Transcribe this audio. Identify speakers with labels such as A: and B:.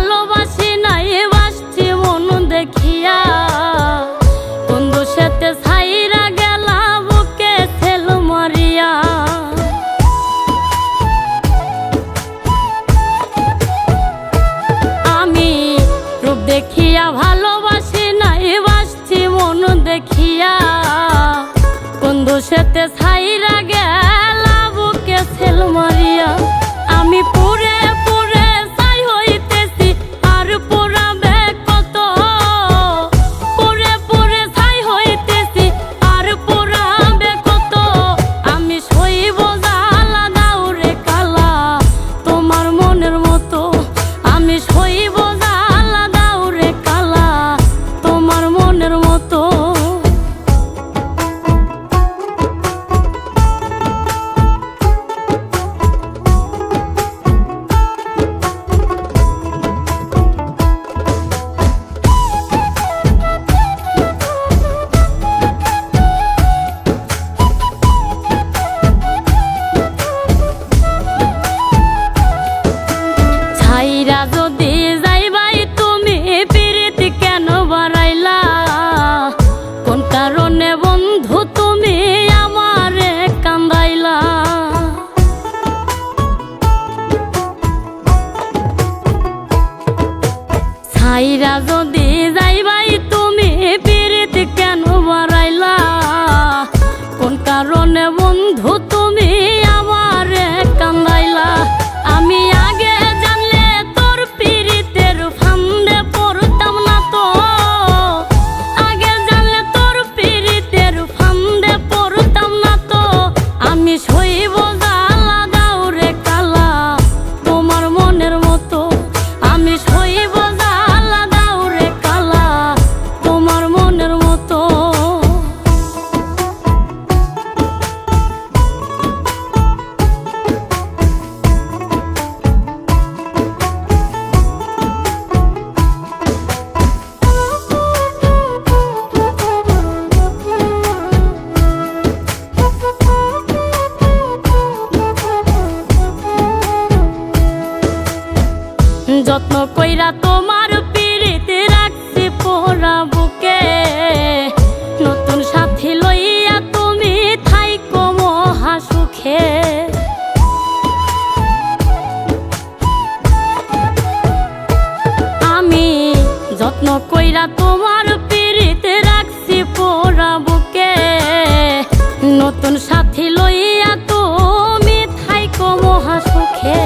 A: ভালোবাসি নাই বাসছি মন দেখিয়া, বন্ধু সাথে ছাইরা গেলা বুকে ছেল মারিয়া। আমি রূপ দেখিয়া ভালোবাসি নাই বাসছি মন দেখিয়া, বন্ধু সাথে ছাইরা গেলা বুকে ছেল মারিয়া। আমি পুরে পুরে ছাই হইতেছি আর পুরাবে কত, পুরে পুরে ছাই হইতেছি আর পুরাবে কত। আমি সইব জ্বালা দাউরে কালা তোমার মনের মতো, আমি সইব জ্বালা দাউরে কালা তোমার মনের মতো। ছাইরা যদি যাইবাই তুমি পিরিতি কেন বাড়াইলা, কোন কারণে বন্ধু তুমি আমারে কান্দাইলা। ছাইরা যদি যাইবাই তুমি পিরিতি কেন বাড়াইলা, কোন কারণে বন্ধু তুমি আমারে কান্দাইলা। আমি আগে জানলে তোর পিরিতের ফান্দে পড়তাম না তো, আগে জানলে তোর পিরিতের ফান্দে পড়তাম না তো। আমি সইব জ্বালা দাউরে কালা তোমার মনের মতো, আমি সইব জ্বালা দাউরে কালা তোমার মনের মতো। যত্ন কইরা তোমার পিরিতে রাখছি পোড়া বুকে, নতুন সাথী লইয়া তুমি থাইকো মহা সুখে। আমি যত্ন কইরা তোমার পিরিতে রাখছি পোড়া বুকে, নতুন সাথী লইয়া তুমি থাইকো মহা সুখে।